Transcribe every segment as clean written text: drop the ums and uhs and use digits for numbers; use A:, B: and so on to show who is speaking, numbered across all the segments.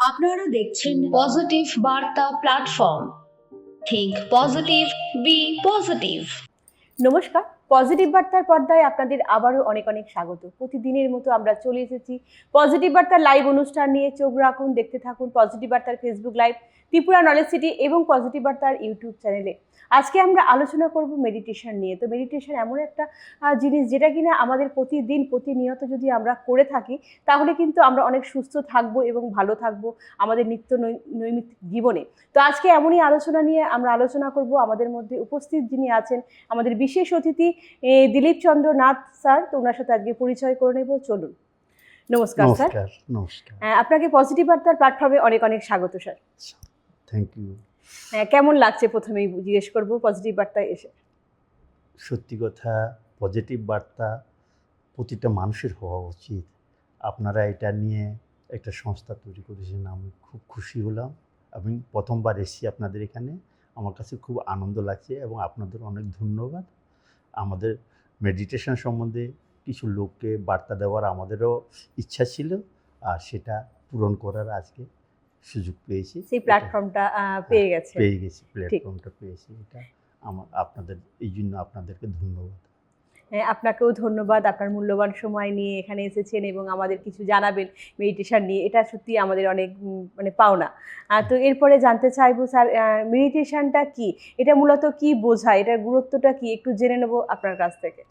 A: আপনারা দেখছেন পজিটিভ বার্তা platform. Think positive, be positive.
B: নমস্কার, পজিটিভ বার্তার পর্দায় আপনাদের আবারও অনেক অনেক স্বাগত। প্রতিদিনের মতো আমরা চলে এসেছি পজিটিভ বার্তার লাইভ অনুষ্ঠান নিয়ে। চোখ রাখুন, দেখতে থাকুন পজিটিভ বার্তার Facebook live, Tripura knowledge city এবং পজিটিভ বার্তার ইউটিউব চ্যানেলে। আজকে আমরা আলোচনা করব মেডিটেশন নিয়ে। তো মেডিটেশন এমন একটা জিনিস যেটা কিনা আমাদের প্রতিদিন প্রতিনিয়ত যদি আমরা করে থাকি তাহলে কিন্তু আমরা অনেক সুস্থ থাকবো এবং ভালো থাকবো আমাদের নিত্য নৈমিত্তিক জীবনে। তো আজকে এমনই আলোচনা নিয়ে আমরা আলোচনা করব। আমাদের মধ্যে উপস্থিত যিনি আছেন আমাদের বিশেষ অতিথি দিলীপ চন্দ্র নাথ স্যার। তো ওনার সাথে আজকে পরিচয় করে নেব, চলুন। নমস্কার স্যার।
C: নমস্কার।
B: আপনাকে পজিটিভ বার্তার প্ল্যাটফর্মে অনেক অনেক স্বাগত স্যার।
C: Thank you.
B: কেমন লাগছে প্রথমেই জিজ্ঞেস করব পজিটিভ বার্তায় এসে?
C: সত্যি কথা, পজিটিভ বার্তা প্রতিটা মানুষের হওয়া উচিত। আপনারা এটা নিয়ে একটা সংস্থা তৈরি করেছেন, আমি খুব খুশি হলাম। আমি প্রথমবার এসেছি আপনাদের এখানে, আমার কাছে খুব আনন্দ লাগছে এবং আপনাদের অনেক ধন্যবাদ। আমাদের মেডিটেশন সম্বন্ধে কিছু লোককে বার্তা দেওয়ার আমাদেরও ইচ্ছা ছিল, আর সেটা পূরণ করার আজকে সুযোগ পেয়েছি।
B: সেই প্ল্যাটফর্মটা পেয়ে গেছি,
C: প্ল্যাটফর্মটা পেয়েছি। এটা আপনাদের, এই জন্য আপনাদেরকে ধন্যবাদ।
B: আপনাকেও ধন্যবাদ। আপনার মূল্যবান সময় নিয়ে এখানে এসেছেন এবং আমাদের কিছু জানাবেন মেডিটেশন নিয়ে, এটা সত্যি আমাদের অনেক পাওনা। তো এরপরে জানতে চাইবো স্যার, মেডিটেশনটা কি, এটা মূলত কি বোঝায়, এটার গুরুত্বটা কি, একটু জেনে নেব আপনার কাছ থেকে।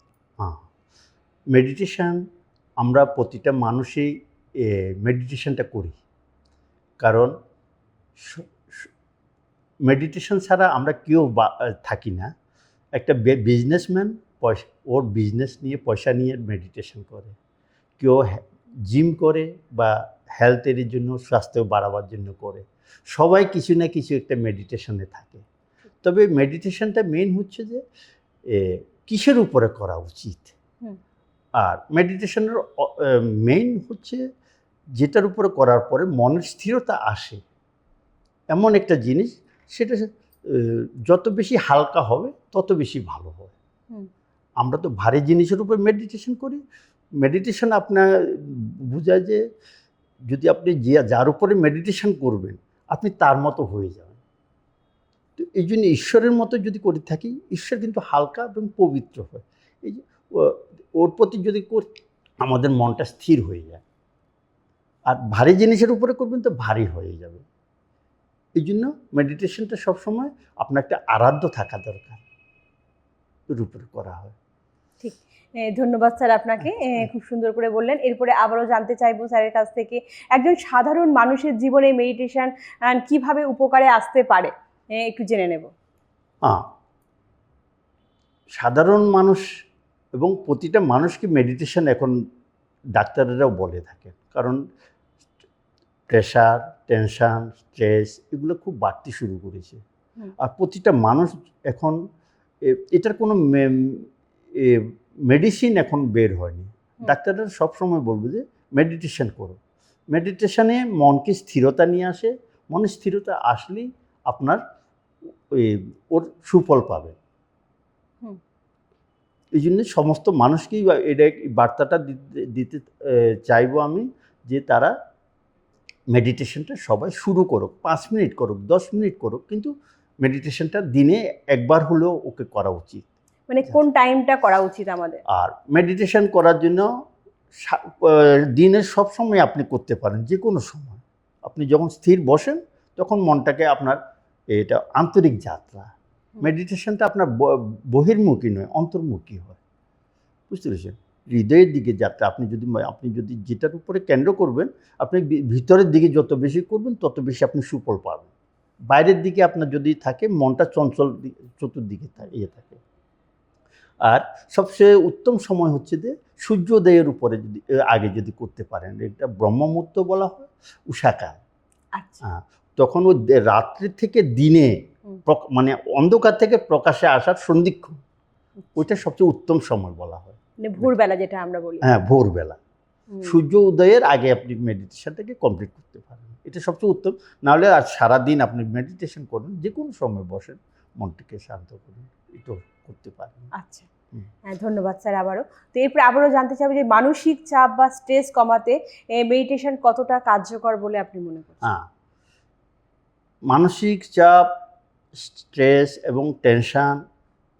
C: মেডিটেশন, আমরা প্রতিটা মানুষই মেডিটেশনটা করি, কারণ মেডিটেশন ছাড়া আমরা কেউ থাকি না। একটা বিজনেসম্যান ওর বিজনেস নিয়ে পয়সা নিয়ে মেডিটেশন করে, কেউ জিম করে বা হেলথের জন্য, স্বাস্থ্য বাড়াবার জন্য করে। সবাই কিছু না কিছু একটা মেডিটেশনে থাকে। তবে মেডিটেশনটা মেইন হচ্ছে যে কিসের উপরে করা উচিত। আর মেডিটেশনের মেইন হচ্ছে যেটার উপরে করার পরে মনের স্থিরতা আসে, এমন একটা জিনিস। সেটা যত বেশি হালকা হবে তত বেশি ভালো হয়। আমরা তো ভারী জিনিসের উপর মেডিটেশন করি। মেডিটেশন আপনার বোঝায় যে যদি আপনি যার উপরে মেডিটেশন করবেন আপনি তার মতো হয়ে যাবেন। তো এই জন্য ঈশ্বরের মতো যদি করে থাকি, ঈশ্বর কিন্তু হালকা এবং পবিত্র হয়। এই যে ওর প্রতি যদি আমাদের মনটা স্থির হয়ে যায়। আর ভারী জিনিসের উপরে করবেন তো ভারী হয়ে যাবে। এই জন্য মেডিটেশনটা সবসময় আপনার একটা আরাধ্য থাকা দরকার, এর উপরে করা হয়।
B: ঠিক, ধন্যবাদ স্যার আপনাকে, খুব সুন্দর করে বললেন। এরপরে আবারও জানতে চাইবো স্যারের কাছ থেকে, একজন সাধারণ মানুষের জীবনে মেডিটেশন কিভাবে উপকারে আসতে পারে, একটু জেনে নেব।
C: সাধারণ মানুষ এবং প্রতিটা মানুষকে মেডিটেশন এখন ডাক্তারেরাও বলে থাকে, কারণ প্রেশার, টেনশান, স্ট্রেস এগুলো খুব বাড়তে শুরু করেছে। আর প্রতিটা মানুষ এখন, এটার কোনো মেডিসিন এখন বের হয়নি। ডাক্তাররা সবসময় বলবে যে মেডিটেশন করো। মেডিটেশনে মনকে স্থিরতা নিয়ে আসে, মনে স্থিরতা আসলেই আপনার ওর সুফল পাবে। এই জন্য সমস্ত মানুষকেই এটা বার্তাটা দিতে চাইবো আমি, যে তারা মেডিটেশনটা সবাই শুরু করুক। 5 মিনিট করুক, 10 মিনিট করুক, কিন্তু মেডিটেশনটা দিনে একবার হলেও ওকে করা উচিত।
B: মানে কোন টাইমটা করা উচিত আমাদের? আর
C: মেডিটেশন করার জন্য দিনের সব সময় আপনি করতে পারেন, যে কোনো সময়। আপনি যখন স্থির বসেন তখন মনটাকে আপনার, এটা আন্তরিক যাত্রা। মেডিটেশনটা আপনার বহির্মুখী নয়, অন্তর্মুখী হয়, বুঝতে পেরেছেন? হৃদয়ের দিকে যাত্রা। আপনি যদি যেটার উপরে কেন্দ্র করবেন, আপনি ভিতরের দিকে যত বেশি করবেন তত বেশি আপনি সুফল পাবেন। বাইরের দিকে আপনার যদি থাকে, মনটা চঞ্চল চতুর্দিকে থাকে। আর সবচেয়ে উত্তম সময় হচ্ছে যে সূর্যোদয়ের উপরে আগে যদি করতে পারেন, এটা ব্রহ্মমুহূর্ত বলা হয়, উষাকাল। তখন ও রাত্রি থেকে দিনে, মানে অন্ধকার থেকে প্রকাশে আসার সন্ধিক্ষণ, ওইটা সবচেয়ে উত্তম সময় বলা হয়।
B: ভোরবেলা যেটা আমরা বলি।
C: হ্যাঁ, ভোরবেলা সূর্য উদয়ের আগে আপনি মেডিটেশনটাকে কমপ্লিট করতে পারেন, এটা সবচেয়ে উত্তম। নাহলে আর সারাদিন আপনি মেডিটেশন করুন, যে কোনো সময় বসেন, মনটাকে শান্ত করুন, এটা করতে পারেন।
B: আচ্ছা, হ্যাঁ, ধন্যবাদ স্যার আবারও। তো এরপর আবারও জানতে চাইবো যে মানসিক চাপ বা স্ট্রেস কমাতে মেডিটেশন কতটা কার্যকর বলে আপনি মনে করছেন?
C: হ্যাঁ, মানসিক চাপ, স্ট্রেস এবং টেনশন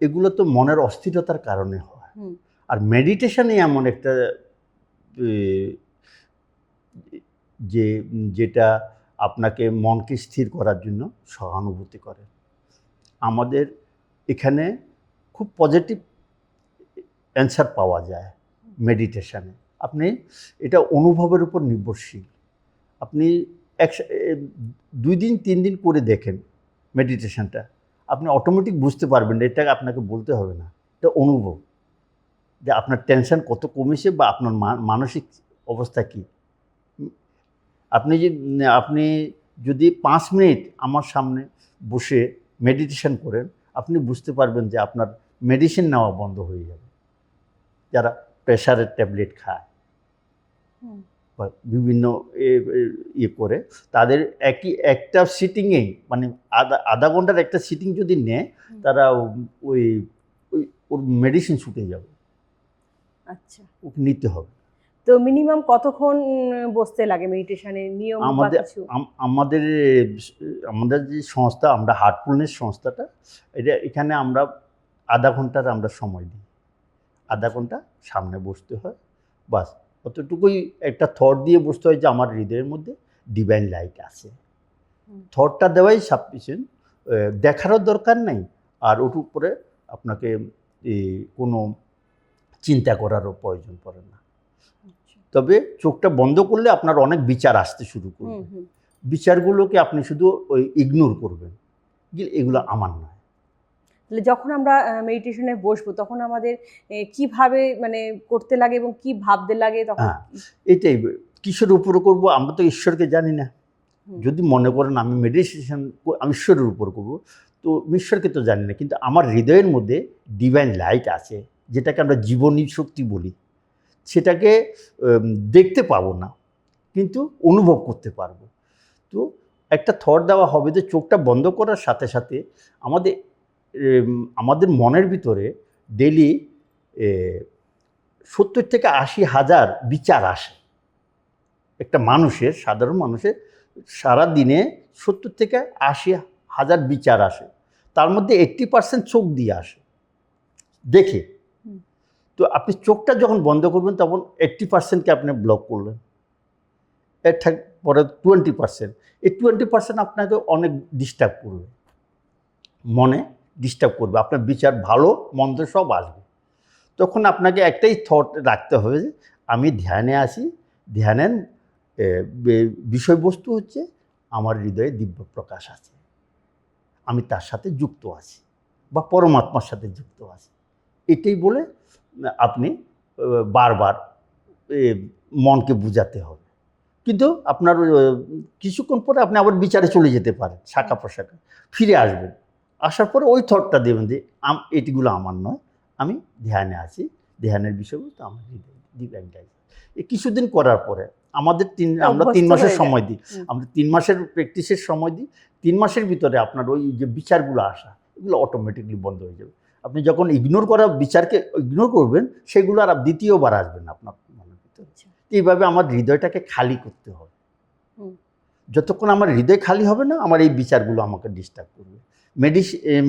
C: এগুলো তো মনের অস্থিরতার কারণে হয়।
B: হুম,
C: আর মেডিটেশনই এমন একটা এ, যেটা আপনাকে মনকে স্থির করার জন্য সহানুভূতি করে। আমাদের এখানে খুব পজিটিভ অ্যান্সার পাওয়া যায় মেডিটেশানে। আপনি এটা অনুভবের উপর নির্ভরশীল। আপনি 2 দিন 3 দিন করে দেখেন মেডিটেশনটা, আপনি অটোমেটিক বুঝতে পারবেন, এটা আপনাকে বলতে হবে না, এটা অনুভব যে আপনার টেনশন কত কমেছে বা আপনার মানসিক অবস্থা কী। আপনি যদি 5 মিনিট আমার সামনে বসে মেডিটেশন করেন, আপনি বুঝতে পারবেন যে আপনার মেডিসিন নেওয়া বন্ধ হয়ে যাবে। যারা প্রেশারের ট্যাবলেট খায়
B: হুম,
C: বা বিভিন্ন করে, তাদের একটা সিটিংয়েই মানে আধা ঘন্টার একটা সিটিং যদি নেয়, তারা ওই ওর মেডিসিন ছুটে যাবে।
B: আচ্ছা।
C: ওকে নিতে হবে।
B: তো মিনিমাম কতক্ষণ বসতে লাগে মেডিটেশনের নিয়ম বা
C: আমাদের
B: কিছু?
C: আমাদের আমাদের যে সংস্থা, আমরা হার্টফুলনেস সংস্থাটা, এখানে আমরা আধা ঘন্টার আমরা সময় দিই। আধা ঘন্টা সামনে বসতে হয়, বাস অতটুকুই। একটা থট দিয়ে বসতে হয় যে আমার হৃদয়ের মধ্যে ডিভাইন লাইট আছে। থটটা দেওয়াই সাফিসিয়েন্ট, দেখারও দরকার নেই। আর ওর উপরে আপনাকে কোনো চিন্তা করারও প্রয়োজন পড়ে না। তবে চোখটা বন্ধ করলে আপনার অনেক বিচার আসতে শুরু করবে। বিচারগুলোকে আপনি শুধু ইগনোর করবেন, যে এগুলো আমার নয়।
B: তাহলে যখন আমরা মেডিটেশনে বসবো তখন আমাদের কিভাবে মানে করতে লাগে এবং কি ভাবতে লাগে তখন?
C: হ্যাঁ, এটাই। কিসের উপরে করবো? আমরা তো ঈশ্বরকে জানি না। যদি মনে করেন আমি মেডিটেশন আমি ঈশ্বরের উপর করবো, তো ঈশ্বরকে তো জানি না, কিন্তু আমার হৃদয়ের মধ্যে ডিভাইন লাইট আছে, যেটাকে আমরা জীবনী শক্তি বলি। সেটাকে দেখতে পাবো না, কিন্তু অনুভব করতে পারবো। তো একটা থট দেওয়া হবে যে চোখটা বন্ধ করার সাথে সাথে আমাদের মনের ভিতরে ডেইলি 70 থেকে 80 হাজার বিচার আসে। একটা মানুষের, সাধারণ মানুষের সারা দিনে 70 থেকে 80 হাজার বিচার আসে। তার মধ্যে 80% চোখ দিয়ে আসে, দেখে। তো আপনি চোখটা যখন বন্ধ করবেন তখন 80%কে আপনি ব্লক করলেন। এর পরে 20%, এই 20% আপনাকে অনেক ডিস্টার্ব করবে, মনে ডিস্টার্ব করবে। আপনার বিচার ভালো মন্দ সব আসবে। তখন আপনাকে একটাই থট রাখতে হবে যে আমি ধ্যানে আসি, ধ্যানের বিষয়বস্তু হচ্ছে আমার হৃদয়ে দিব্য প্রকাশ আছে, আমি তার সাথে যুক্ত আছি বা পরমাত্মার সাথে যুক্ত আছি। এটাই বলে আপনি বারবার মনকে বুঝাতে হবে। কিন্তু আপনার কিছুক্ষণ পরে আপনি আবার বিচারে চলে যেতে পারেন, শাখা প্রশাখা ফিরে আসবেন। আসার পরে ওই থটটা দেবেন যে এটিগুলো আমার নয়, আমি ধ্যানে আছি, ধ্যানের বিষয়বস্তু আমার হৃদয় ডিভাইন লাইট। এই কিছুদিন করার পরে আমরা 3 মাসের সময় দিই। আমরা 3 মাসের প্র্যাকটিসের সময় দিই। 3 মাসের ভিতরে আপনার ওই যে বিচারগুলো আসা, এগুলো অটোমেটিকলি বন্ধ হয়ে যাবে। আপনি যখন ইগনোর করা বিচারকে ইগনোর করবেন, সেগুলো আর দ্বিতীয়বার আসবে না আপনার মনের ভিতরে। এইভাবে আমার হৃদয়টাকে খালি করতে হবে। যতক্ষণ আমার হৃদয় খালি হবে না, আমার এই বিচারগুলো আমাকে ডিস্টার্ব করবে।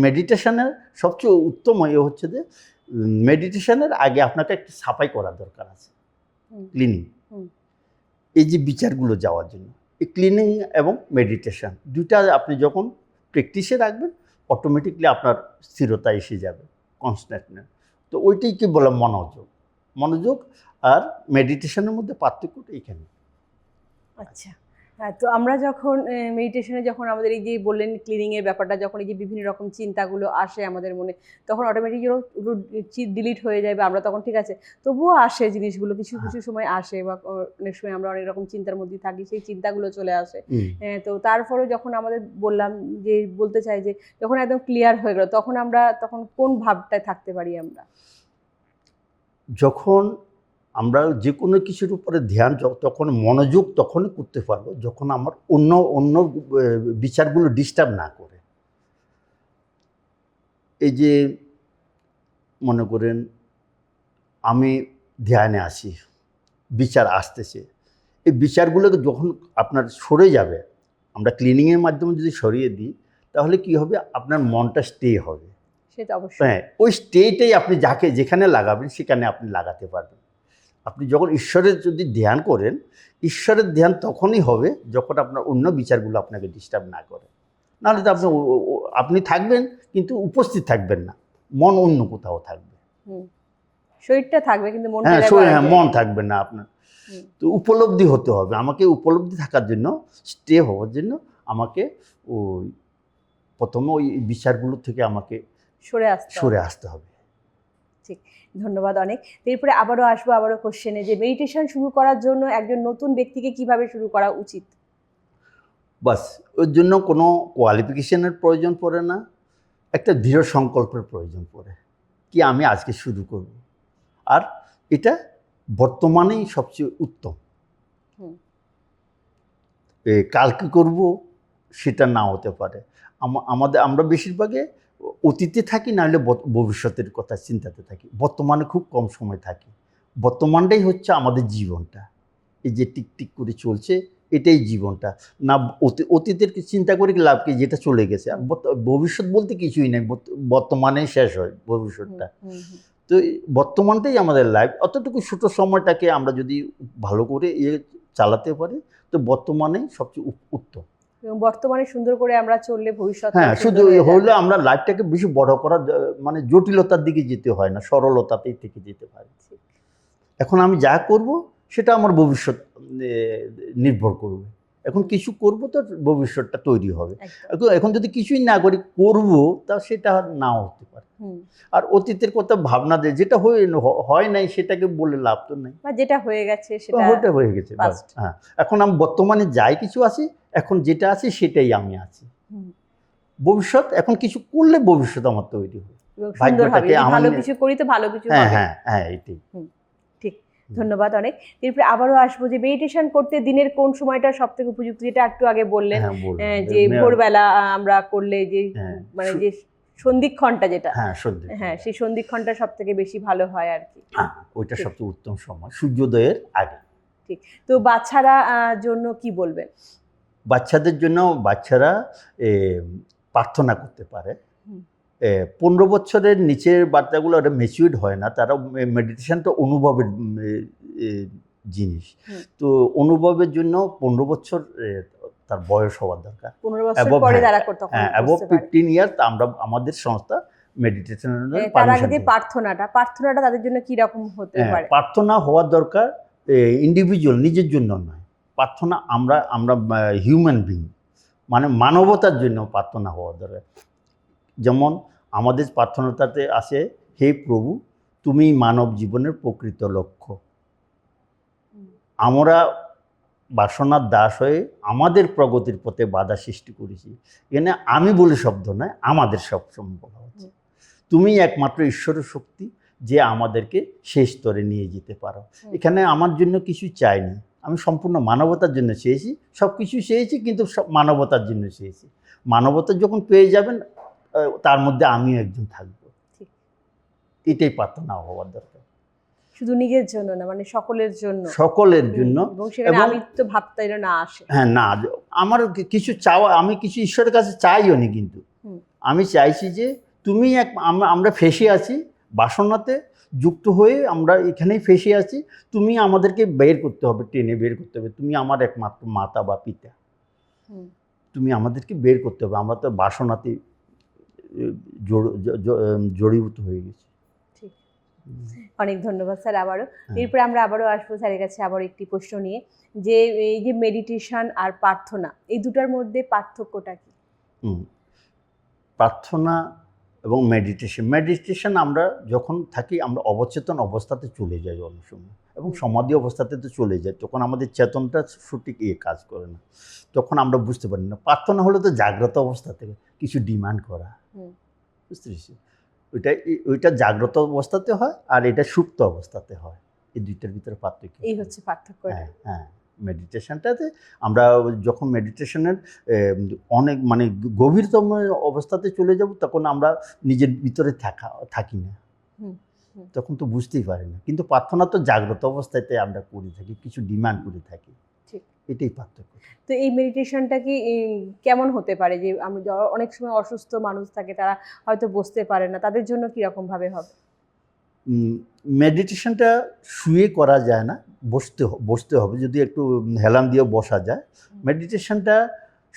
C: মেডিটেশনের সবচেয়ে উত্তম হচ্ছে যে মেডিটেশনের আগে আপনাকে একটা সাফাই করা দরকার আছে, ক্লিনিং। এই যে বিচারগুলো যাওয়ার জন্য এই ক্লিনিং এবং মেডিটেশন দুইটা আপনি যখন প্র্যাকটিসে রাখবেন, অটোমেটিকলি আপনার স্থিরতা এসে যাবে, কনস্ট্যান্টনেস। তো ওইটাই কি বলে মনোযোগ আর মেডিটেশনের মধ্যে পার্থক্যটা এইখানে।
B: আচ্ছা। হ্যাঁ, তো আমরা যখন মেডিটেশনে যখন আমাদের এই যে বললেন ক্লিনিংয়ের ব্যাপারটা, যখন এই যে বিভিন্ন রকম চিন্তাগুলো আসে আমাদের মনে, তখন অটোমেটিক ডিলিট হয়ে যায় বা আমরা তখন ঠিক আছে, তবুও আসে জিনিসগুলো, কিছু কিছু সময় আসে বা অনেক সময় আমরা অনেক রকম চিন্তার মধ্যে থাকি, সেই চিন্তাগুলো চলে আসে। তো তারপরে যখন আমাদের বলতে চাই যে যখন একদম ক্লিয়ার হয়ে গেল, তখন কোন ভাবটায় থাকতে পারি আমরা?
C: যখন আমরা যে কোনো কিছুর উপরে ধ্যান, তখন মনোযোগ তখনই করতে পারবো যখন আমার অন্য বিচারগুলো ডিস্টার্ব না করে। এই যে মনে করেন আমি ধ্যানে আসি, বিচার আসতেছে, এই বিচারগুলোকে যখন আপনার সরে যাবে, আমরা ক্লিনিংয়ের মাধ্যমে যদি সরিয়ে দিই তাহলে কি হবে, আপনার মনটা স্টে হবে।
B: সেটা অবশ্যই।
C: হ্যাঁ, ওই স্টেটাই আপনি যাকে যেখানে লাগাবেন সেখানে আপনি লাগাতে পারবেন। আপনি যখন ঈশ্বরের যদি ধ্যান করেন, ঈশ্বরের ধ্যান তখনই হবে যখন আপনার অন্য বিচারগুলো আপনাকে ডিস্টার্ব না করে। নাহলে তো আপনি আপনি থাকবেন কিন্তু উপস্থিত থাকবেন না, মন অন্য কোথাও থাকবে।
B: শরীরটা থাকবে কিন্তু মনটা
C: হ্যাঁ,
B: যাবে
C: হ্যাঁ,
B: আরেক
C: মন
B: জায়গায়।
C: থাকবে না আপনার। তো উপলব্ধি হতে হবে, আমাকে উপলব্ধি থাকার জন্য, স্টে হওয়ার জন্য আমাকে ওই প্রথমে ওই বিচারগুলো থেকে আমাকে
B: সরে আসতে হবে।
C: সরে আসতে হবে।
B: ঠিক, ধন্যবাদ অনেক। এরপরে আবারও আসবো আবারও কোশ্চেনে, যে মেডিটেশন শুরু করার জন্য একজন নতুন ব্যক্তিকে কিভাবে শুরু করা উচিত?
C: বাস, ওর জন্য কোনো কোয়ালিফিকেশনের প্রয়োজন পড়ে না, একটা দৃঢ় সংকল্পের প্রয়োজন পড়ে কি আমি আজকে শুরু করব। আর এটা বর্তমানেই সবচেয়ে উত্তম। কালকে করব সেটা না হতে পারে। আমরা বেশিরভাগে অতীতে থাকি, নাহলে ভবিষ্যতের কথা চিন্তাতে থাকি, বর্তমানে খুব কম সময় থাকি। বর্তমানটাই হচ্ছে আমাদের জীবনটা, এই যে টিকটিক করে চলছে এটাই জীবনটা। না অতীতের চিন্তা করে কি লাভ কি, যেটা চলে গেছে। আর ভবিষ্যৎ বলতে কিছুই নেই, বর্তমানে শেষ হয় ভবিষ্যৎটা। তো বর্তমানটাই আমাদের লাইফ। অতটুকু ছোট সময়টাকে আমরা যদি ভালো করে চালাতে পারি তো বর্তমানেই সবচেয়ে উত্তম।
B: এবং বর্তমানে সুন্দর করে আমরা চললে ভবিষ্যৎ,
C: হ্যাঁ, শুধু হলে আমরা লাইফটাকে বেশি বড় করার মানে জটিলতার দিকে যেতে হয় না, সরলতাতেই থেকে যেতে পারি। এখন আমি যা করব সেটা আমার ভবিষ্যৎ নির্ভর করবে। এখন কিছু করব তো ভবিষ্যৎটা তৈরি হবে। এখন যদি কিছুই না করি, করব তা সেটা নাও হতে পারে। আর অতীতের কথা ভাবনা দেয়, যেটা হয় নাই সেটাকে বলে লাভ তো নেই,
B: যেটা হয়ে গেছে সেটা
C: হয়ে গেছে। হ্যাঁ, এখন আমি বর্তমানে যাই কিছু আছি, এখন যেটা আছে সেটাই আমি আছি। ভবিষ্যৎ এখন কিছু করলে ভবিষ্যৎ আমার তৈরি হবে,
B: ভাগ্যটাকে ভালো কিছু করি তো ভালো কিছু হবে।
C: হ্যাঁ হ্যাঁ, এটাই
B: ঠিক। ধন্যবাদ অনেক। এরপরে আবারও আসবো যে মেডিটেশন করতে দিনের কোন সময়টা সবথেকে উপযুক্ত, যেটা একটু আগে বললেন যে ভোরবেলা আমরা করলে যে মানে যে সন্ধিক্ষণটা যেটা, হ্যাঁ সেই সন্ধিক্ষণটা সবথেকে বেশি ভালো হয় আর কি।
C: ওইটা সবচেয়ে উত্তম সময়, সূর্যোদয়ের আগে।
B: ঠিক। তো বাচ্চারা জন্য কি বলবেন?
C: বাচ্চাদের জন্য বাচ্চারা প্রার্থনা করতে পারে। 15 বছরের নিচের বাচ্চাগুলো ওটা ম্যাচিউরড হয় না, তারা মেডিটেশনটা অনুভবের জিনিস। তো অনুভবের জন্য 15 বছর তার বয়স হওয়ার দরকার।
B: 15 বছর পরে যারা করতে পারে,
C: অ্যাবভ 15 ইয়ার্স আমরা আমাদের সংস্থা মেডিটেশনের জন্য
B: তার আগে যে প্রার্থনাটা তাদের জন্য কি রকম হতে পারে?
C: প্রার্থনা হওয়ার দরকার ইন্ডিভিজুয়াল, নিজের জন্য নয়। প্রার্থনা আমরা হিউম্যান বিং, মানে মানবতার জন্য প্রার্থনা হওয়া দরকার। যেমন আমাদের প্রার্থনাটাতে আসে, হে প্রভু তুমি মানব জীবনের প্রকৃত লক্ষ্য। আমরা বাসনার দাস হয়ে আমাদের প্রগতির পথে বাধা সৃষ্টি করেছি। এখানে আমি বলে শব্দ নয়, আমাদের সবসময় বলা হচ্ছে। তুমি একমাত্র ঈশ্বরের শক্তি যে আমাদেরকে সেই স্তরে নিয়ে যেতে পারো। এখানে আমার জন্য কিছু চাইনি, আমি সম্পূর্ণ মানবতার জন্য চেয়েছি, সব কিছু চেয়েছি কিন্তু সব মানবতার জন্য চেয়েছি। মানবতা যখন পেয়ে যাবেন তার মধ্যে আমিও একজন থাকবো। এটাই প্রার্থনা হওয়ার দরকার,
B: শুধু নিজের জন্য না, মানে সকলের জন্য,
C: সকলের জন্য।
B: এবং আমি তো ভাবতে না আসে,
C: হ্যাঁ না, আমার কিছু চাওয়া, আমি কিছু ঈশ্বরের কাছে চাইও নি, কিন্তু আমি চাইছি যে তুমি আমরা ফেসে আছি, বাসনাতে যুক্ত হয়ে আমরা এখানেই ফেসে আছি, তুমি আমাদেরকে বের করতে হবে, টেনে বের করতে হবে। তুমি আমার একমাত্র মাতা বা পিতা, তুমি আমাদেরকে বের করতে হবে, আমরা তো বাসনাতে জড়ীভূত হয়ে গেছি।
B: ঠিক, অনেক ধন্যবাদ স্যার আবারও। এরপরে আমরা আবারও আসবো স্যারের কাছে আবার একটি প্রশ্ন নিয়ে, যে এই যে মেডিটেশন আর প্রার্থনা, এই দুটার মধ্যে পার্থক্যটা কি?
C: প্রার্থনা এবং মেডিটেশন আমরা যখন থাকি আমরা অবচেতন অবস্থাতে চলে যাই অনেক সময়, এবং সমাধি অবস্থাতে তো চলে যায়, তখন আমাদের চেতনটা সঠিক কাজ করে না, তখন আমরা বুঝতে পারি না। প্রার্থনা হলো তো জাগ্রত অবস্থা থেকে কিছু ডিমান্ড করা, বুঝতে পেরেছি? ওইটা জাগ্রত অবস্থাতে হয় আর এটা সুপ্ত অবস্থাতে হয়, এই দুইটার ভিতরে পার্থক্য।
B: এই হচ্ছে পার্থক্য।
C: হ্যাঁ, মেডিটেশনটাতে আমরা যখন মেডিটেশনের অনেক মানে গভীরতম অবস্থাতে চলে যাব, তখন আমরা নিজের ভিতরে থাকি না,
B: হুম।
C: তখন তো বুঝতেই পারি না, কিন্তু প্রার্থনা তো জাগ্রত অবস্থাতে আমরা করে থাকি, কিছু ডিমান্ড করে থাকি,
B: ঠিক।
C: এটাই পার্থক্য।
B: তো এই মেডিটেশনটা কি কেমন হতে পারে, যে আমি অনেক সময় অসুস্থ মানুষ থাকে, তারা হয়তো বসতে পারে না, তাদের জন্য কিরকম ভাবে হবে?
C: মেডিটেশনটা শুয়ে করা যায় না, বসতে হবে, যদি একটু হেলান দিয়ে বসা যায়। মেডিটেশনটা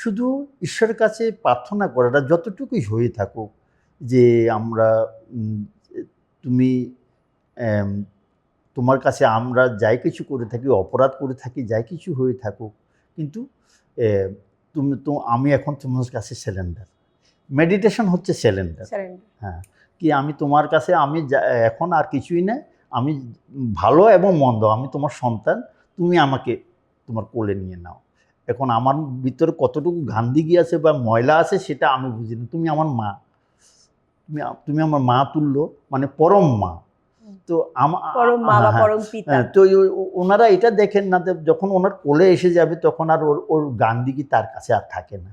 C: শুধু ঈশ্বরের কাছে প্রার্থনা করাটা যতটুকুই হয়ে থাকুক, যে আমরা তুমি তোমার কাছে আমরা যাই কিছু করে থাকি, অপরাধ করে থাকি, যাই কিছু হয়ে থাকুক, কিন্তু তুমি তো আমি এখন তোমার কাছে স্যালেন্ডার। মেডিটেশন হচ্ছে স্যালেন্ডার। হ্যাঁ, কি আমি তোমার কাছে এখন আর কিছুই না, আমি ভালো এবং মন্দ, আমি তোমার সন্তান, তুমি আমাকে তোমার কোলে নিয়ে নাও। এখন আমার ভিতরে কতটুকু গান্ধী আছে বা ময়লা আছে সেটা আমি বুঝি না, তুমি আমার মা, তুমি আমার মা তুল্য, মানে পরম মা। তো
B: পরম মা বা পরম পিতা।
C: তো ওনারা এটা দেখেন না, যখন ওনার কোলে এসে যাবে তখন আর ওর গান্ধী তার কাছে আর থাকে না।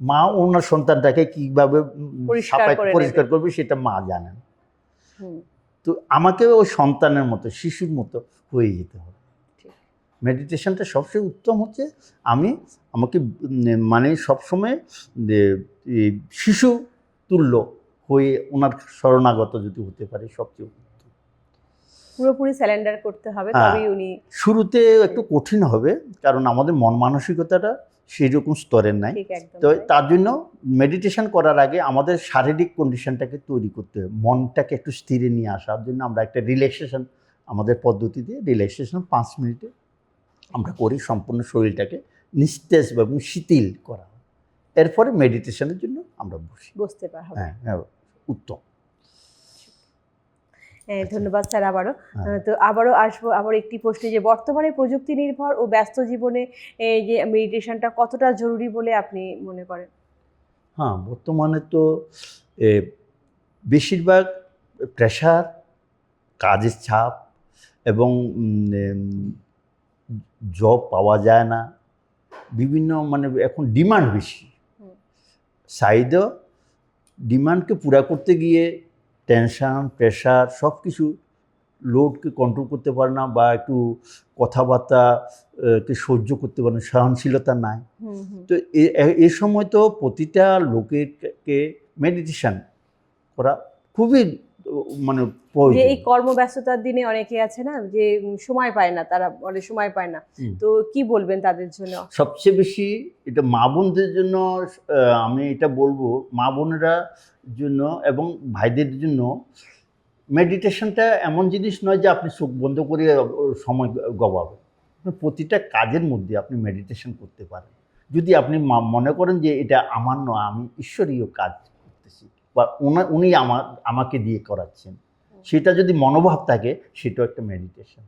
C: মা ওনার সন্তানটাকে কিভাবে পরিষ্কার করবে সেটা মা জানেন। তো আমাকে ওই সন্তানের মতো, শিশুর মতো হয়ে যেতে হবে। মেডিটেশনটা সবচেয়ে উত্তম হচ্ছে আমাকে মানে সবসময় শিশু তুল্য হয়ে ওনার শরণাগত যদি হতে পারে, সবচেয়ে
B: পুরোপুরি স্যালেন্ডার করতে হবে, তবেই উনি।
C: শুরুতে একটু কঠিন হবে, কারণ আমাদের মন মানসিকতাটা সেই রকম স্তরের নাই। তো তার জন্য মেডিটেশন করার আগে আমাদের শারীরিক কন্ডিশনটাকে তৈরি করতে হবে, মনটাকে একটু স্থিরে নিয়ে আসার জন্য আমরা একটা রিল্যাক্সেশন, আমাদের পদ্ধতিতে রিল্যাক্সেশন 5 মিনিটে আমরা করি, সম্পূর্ণ শরীরটাকে নিস্তেজ এবং শিথিল করা। এরপরে মেডিটেশনের জন্য আমরা বসতে পারবো। হ্যাঁ, উত্তম।
B: ধন্যবাদ স্যার আবারও। তো আবারও আসবো একটি প্রশ্নে, যে বর্তমানে প্রযুক্তি নির্ভর ও ব্যস্ত জীবনে যে মেডিটেশনটা কতটা জরুরি বলে আপনি মনে করেন?
C: হ্যাঁ, বর্তমানে তো বেশিরভাগ প্রেশার, কাজের চাপ এবং জব পাওয়া যায় না, বিভিন্ন মানে এখন ডিমান্ড বেশি, চাহিদা ডিমান্ডকে পুরা করতে গিয়ে টেনশন, প্রেশার, সব কিছু লোডকে কন্ট্রোল করতে পারে না, বা একটু কথাবার্তাকে সহ্য করতে পারে না, সহনশীলতা নাই। তো এই সময় তো প্রতিটা লোকেরকে মেডিটেশন করা খুবই মানে
B: যে এই কর্মব্যস্ততার দিনে অনেকে আছে না, যে সময় পায় না, তারা বলে সময় পায় না, তো কি বলবেন তাদের জন্য?
C: সবচেয়ে বেশি এটা মা বোনদের জন্য আমি এটা বলবো, মা বোনেরা জন্য এবং ভাইদের জন্য মেডিটেশনটা এমন জিনিস নয় যে আপনি চোখ বন্ধ করে সময় গবাবেন। প্রতিটা কাজের মধ্যে আপনি মেডিটেশন করতে পারেন, যদি আপনি মনে করেন যে এটা আমার নয়, আমি ঈশ্বরীয় কাজ করতেছি, বা উনি আমাকে দিয়ে করাচ্ছেন, সেটা যদি মনোভাব থাকে, সেটাও একটা মেডিটেশন।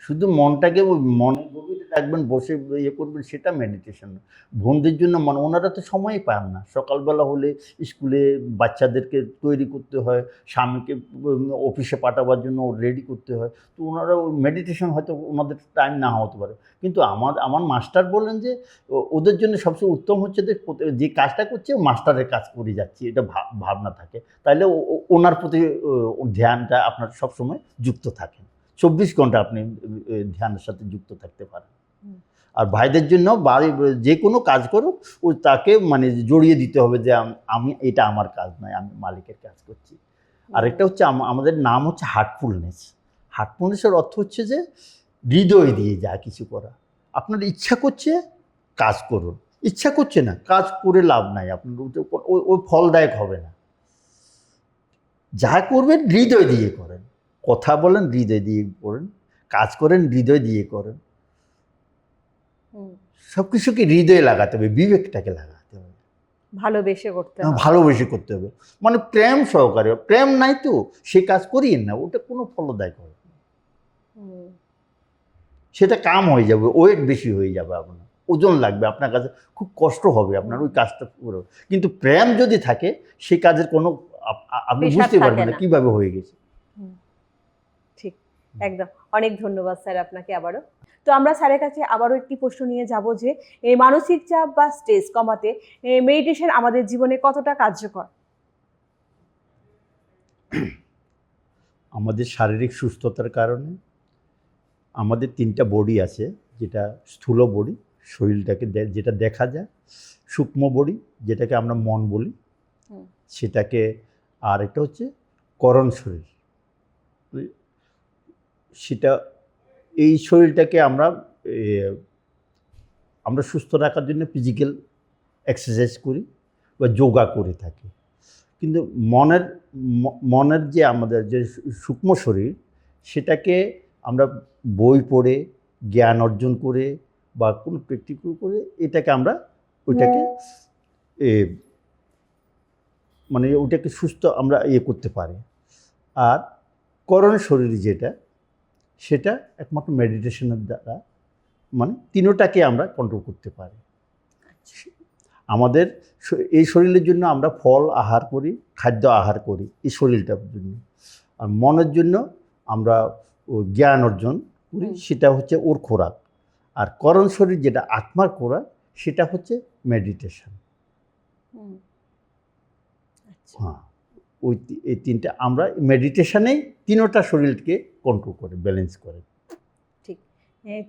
C: শুধু মনটাকে মনে গভীরে রাখবেন, বসে করবেন, সেটা মেডিটেশন না। বোনদের জন্য ওনারা তো সময়ই পান না, সকালবেলা হলে স্কুলে বাচ্চাদেরকে তৈরি করতে হয়, স্বামীকে অফিসে পাঠাবার জন্য রেডি করতে হয়, তো ওনারা মেডিটেশন হয়তো ওনাদের টাইম না হতে পারে। কিন্তু আমার মাস্টার বললেন যে ওদের জন্য সবচেয়ে উত্তম হচ্ছে যে কাজটা করছে মাস্টারের কাজ করে যাচ্ছে, এটা ভাবনা থাকে, তাহলে ওনার প্রতি ধ্যানটা আপনার সবসময় যুক্ত থাকে, 24 ঘন্টা আপনি ধ্যানের সাথে যুক্ত থাকতে পারেন। আর ভাইদের জন্য যে কোনো কাজ করুক, তাকে মানে জড়িয়ে দিতে হবে যে এটা আমার কাজ নয়, আমি মালিকের কাজ করছি। আরেকটা হচ্ছে আমাদের নাম হচ্ছে হার্টফুলনেস। হার্টফুলনেসের অর্থ হচ্ছে যে হৃদয় দিয়ে যা কিছু করা। আপনার ইচ্ছা করছে কাজ করুন, ইচ্ছা করছে না কাজ করে লাভ নাই, আপনার ওই ফলদায়ক হবে না। যা করবেন হৃদয় দিয়ে করেন, কথা বলেন হৃদয় দিয়ে করেন, কাজ করেন হৃদয় দিয়ে করেন। সব কিছুকে হৃদয়ে লাগাতে হবে, বিবেকটাকে লাগাতে হবে,
B: ভালোবেসে
C: করতে হবে, মানে প্রেম সহকারে। প্রেম নাই তো সে কাজ করিয়েন না, ওটা কোনো ফলদায়ক হবে, সেটা কাম হয়ে যাবে, ওয়েট বেশি হয়ে যাবে, আপনার ওজন লাগবে, আপনার কাছে খুব কষ্ট হবে আপনার ওই কাজটা পুরো। কিন্তু প্রেম যদি থাকে, সেই কাজের কোনো আপনি বুঝতে পারবেন না কিভাবে হয়ে গেছে।
B: ঠিক, একদম। অনেক ধন্যবাদ স্যার আপনাকে আবারও। তো আমরা স্যারের কাছে আবারও একটি প্রশ্ন নিয়ে যাব, যে এই মানসিক চাপ বা স্ট্রেস কমাতে মেডিটেশন আমাদের জীবনে কতটা কার্যকর?
C: আমাদের শারীরিক সুস্থতার কারণে আমাদের 3টা বডি আছে, যেটা স্থূল বডি, শরীরটাকে যেটা দেখা যায়, সূক্ষ্ম বডি যেটাকে আমরা মন বলি, সেটাকে, আর একটা হচ্ছে করণ শরীর। সেটা, এই শরীরটাকে আমরা সুস্থ রাখার জন্য ফিজিক্যাল এক্সারসাইজ করি বা যোগা করে থাকি। কিন্তু মনের যে আমাদের যে সূক্ষ্ম শরীর, সেটাকে আমরা বই পড়ে, জ্ঞান অর্জন করে বা কোনো প্র্যাকটিক্যাল করে এটাকে আমরা ওইটাকে মানে ওইটাকে সুস্থ আমরা করতে পারি। আর করণ শরীর যেটা, সেটা একমাত্র মেডিটেশনের দ্বারা মানে তিনোটাকে আমরা কন্ট্রোল করতে পারি। আমাদের এই শরীরের জন্য আমরা ফল আহার করি, খাদ্য আহার করি এই শরীরটার জন্য। আর মনের জন্য আমরা জ্ঞান অর্জন করি, সেটা হচ্ছে ওর খোরাক। আর করণ শরীর যেটা আত্মার খোরাক, সেটা হচ্ছে মেডিটেশন। হ্যাঁ, এই 3টা আমরা মেডিটেশনেই তিনোটা শরীরকে কন্ট্রোল করে, ব্যালেন্স করে।
B: ঠিক।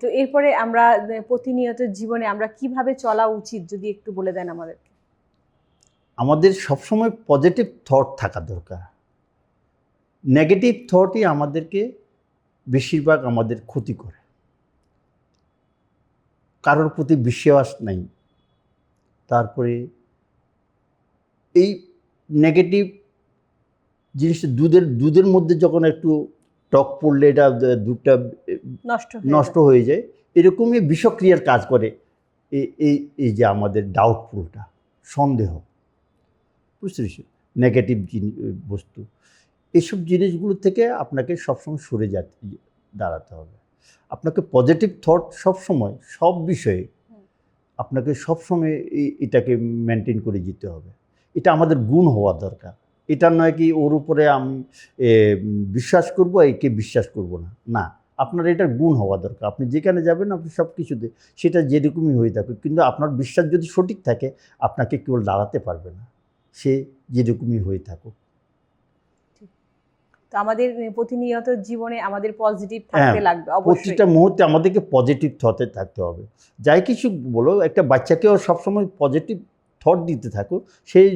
B: তো এরপরে আমরা প্রতিনিয়ত জীবনে আমরা কিভাবে চলা উচিত যদি একটু বলে দেন আমাদেরকে।
C: আমাদের সবসময় পজিটিভ থট থাকা দরকার। নেগেটিভ থটই আমাদেরকে বেশিরভাগ আমাদের ক্ষতি করে। কারোর প্রতি বিশ্বাস নাই। তারপরে এই নেগেটিভ জিনিসটা দুধের মধ্যে যখন একটু টক পড়লে এটা দুধটা নষ্ট হয়ে যায়, এরকমই বিষক্রিয়ার কাজ করে এই যে আমাদের ডাউটফুলটা, সন্দেহ, বুঝতে পেরেছি, নেগেটিভ বস্তু, এইসব জিনিসগুলো থেকে আপনাকে সবসময় সরে দাঁড়াতে হবে। আপনাকে পজিটিভ থট সবসময়, সব বিষয়ে আপনাকে সবসময় এটাকে মেনটেন করে যেতে হবে। এটা আমাদের গুণ হওয়া দরকার। এটা নয় কি ওর উপরে আমি বিশ্বাস করব, একে বিশ্বাস করব না, না, আপনার এটা গুণ হওয়া দরকার। আপনি যেখানে যাবেন আপনি সব কিছুতে সেটা যেরকমই হয়ে থাকুক, কিন্তু আপনার বিশ্বাস যদি সঠিক থাকে, আপনাকে কেউ দাঁড়াতে পারবে না, সে যেরকমই হয়ে থাকুক।
B: তো আমাদের প্রতিনিয়ত জীবনে আমাদের পজিটিভ থাকতে লাগবে, অবশ্যই
C: প্রতিটা মুহূর্তে আমাদেরকে পজিটিভ থটে থাকতে হবে। যাই কিছু বলো, একটা বাচ্চাকেও সবসময় পজিটিভ থট দিতে থাকো, সেই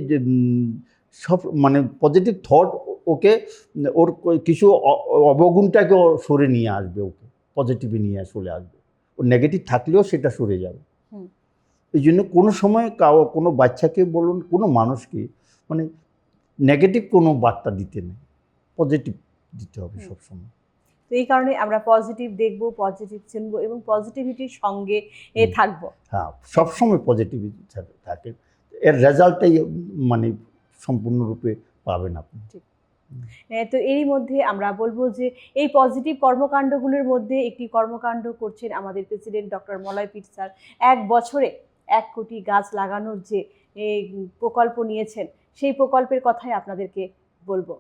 C: সব মানে পজিটিভ থট ওকে ওর কিছু অবগুণটাকে সরে নিয়ে আসবে, ওকে পজিটিভে নিয়ে চলে আসবে। ওর নেগেটিভ থাকলেও সেটা সরে যাবে। এই জন্য কোনো সময় কোনো বাচ্চাকে বলুন, কোনো মানুষকে মানে নেগেটিভ কোনো বার্তা দিতে নেই, পজিটিভ দিতে হবে সবসময়।
B: তো এই কারণে আমরা পজিটিভ দেখবো, পজিটিভ চিনবো এবং পজিটিভিটির সঙ্গে থাকবো।
C: হ্যাঁ, সবসময় পজিটিভিটি থাকে, এর রেজাল্টটাই মানে সম্পূর্ণরূপে পাবেন আপনি।
B: তো এরই মধ্যে আমরা বলবো যে এই পজিটিভ কর্মকাণ্ডগুলোর মধ্যে একটি কর্মকাণ্ড করছেন আমাদের প্রেসিডেন্ট ডক্টর মলয় পীর স্যার। 1 বছরে 1 কোটি গাছ লাগানোর যে প্রকল্প নিয়েছেন, সেই প্রকল্পের কথাই আপনাদেরকে বলবো।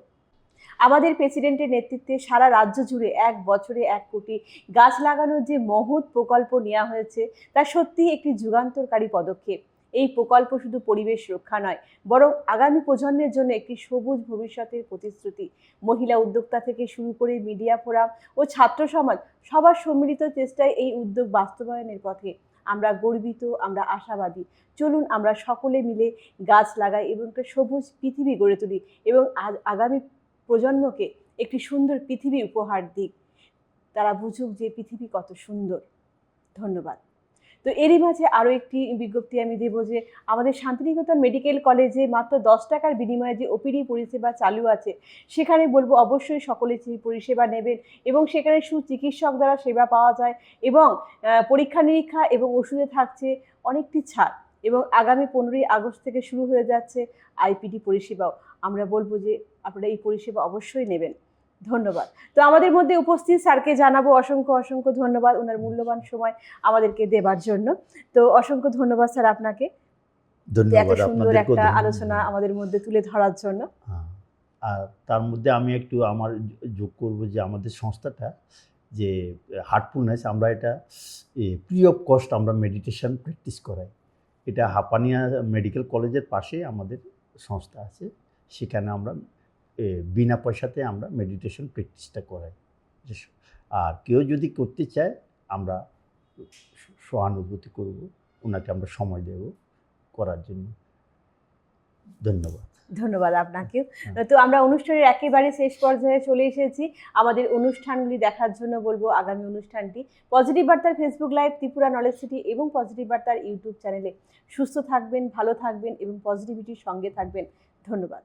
B: আমাদের প্রেসিডেন্টের নেতৃত্বে সারা রাজ্য জুড়ে 1 বছরে 1 কোটি গাছ লাগানোর যে মহৎ প্রকল্প নেওয়া হয়েছে, তা সত্যিই একটি যুগান্তকারী পদক্ষেপ। এই প্রকল্প শুধু পরিবেশ রক্ষা নয়, বরং আগামী প্রজন্মের জন্য একটি সবুজ ভবিষ্যতের প্রতিশ্রুতি। মহিলা উদ্যোক্তা থেকে শুরু করে মিডিয়া ফোরাম ও ছাত্র সমাজ সবার সম্মিলিত চেষ্টায় এই উদ্যোগ বাস্তবায়নের পথে। আমরা গর্বিত, আমরা আশাবাদী। চলুন আমরা সকলে মিলে গাছ লাগাই এবং একটা সবুজ পৃথিবী গড়ে তুলি এবং আগামী প্রজন্মকে একটি সুন্দর পৃথিবী উপহার দিক, তারা বুঝুক যে পৃথিবী কত সুন্দর। ধন্যবাদ। তো এরই মাঝে আরও একটি বিজ্ঞপ্তি আমি দেব যে আমাদের শান্তিনিকেতন মেডিকেল কলেজে মাত্র 10 টাকার বিনিময়ে যে ওপিডি পরিষেবা চালু আছে, সেখানে বলবো অবশ্যই সকলে সেই পরিষেবা নেবেন এবং সেখানে সুচিকিৎসক দ্বারা সেবা পাওয়া যায় এবং পরীক্ষা নিরীক্ষা এবং ওষুধে থাকছে অনেকটি ছাড় এবং আগামী 15ই আগস্ট থেকে শুরু হয়ে যাচ্ছে আইপিডি পরিষেবাও। আমরা বলবো যে আপনারা এই পরিষেবা অবশ্যই নেবেন। ধন্যবাদ। তো আমাদের মধ্যে উপস্থিত স্যারকে জানাবো অসংখ্য অসংখ্য ধন্যবাদ ওনার মূল্যবান সময় আমাদেরকে দেবার জন্য। তো অসংখ্য ধন্যবাদ স্যার আপনাকে, এত সুন্দর একটা আলোচনা আমাদের মধ্যে তুলে ধরার জন্য।
C: আর তার মধ্যে আমি একটু আমার যোগ করব যে আমাদের সংস্থাটা যে হার্টফুলনেস, আমরা এটা ফ্রি অফ কস্ট আমরা মেডিটেশন প্র্যাকটিস করাই। এটা হাপানিয়া মেডিকেল কলেজের পাশে আমাদের সংস্থা আছে, সেখানে আমরা বিনা পয়সাতে আমরা মেডিটেশন প্র্যাকটিসটা করাই। আর কেউ যদি করতে চায় আমরা সহানুভূতি করব, ওনাকে আমরা সময় দেব করার জন্য। ধন্যবাদ।
B: ধন্যবাদ আপনাকেও।
C: হ্যাঁ।
B: তো আমরা অনুষ্ঠানের একেবারে শেষ পর্যায়ে চলে এসেছি। আমাদের অনুষ্ঠানগুলি দেখার জন্য বলবো আগামী অনুষ্ঠানটি পজিটিভ বার্তার Facebook live, Tripura knowledge city এবং পজিটিভ বার্তার ইউটিউব চ্যানেলে। সুস্থ থাকবেন, ভালো থাকবেন এবং পজিটিভিটির সঙ্গে থাকবেন। ধন্যবাদ।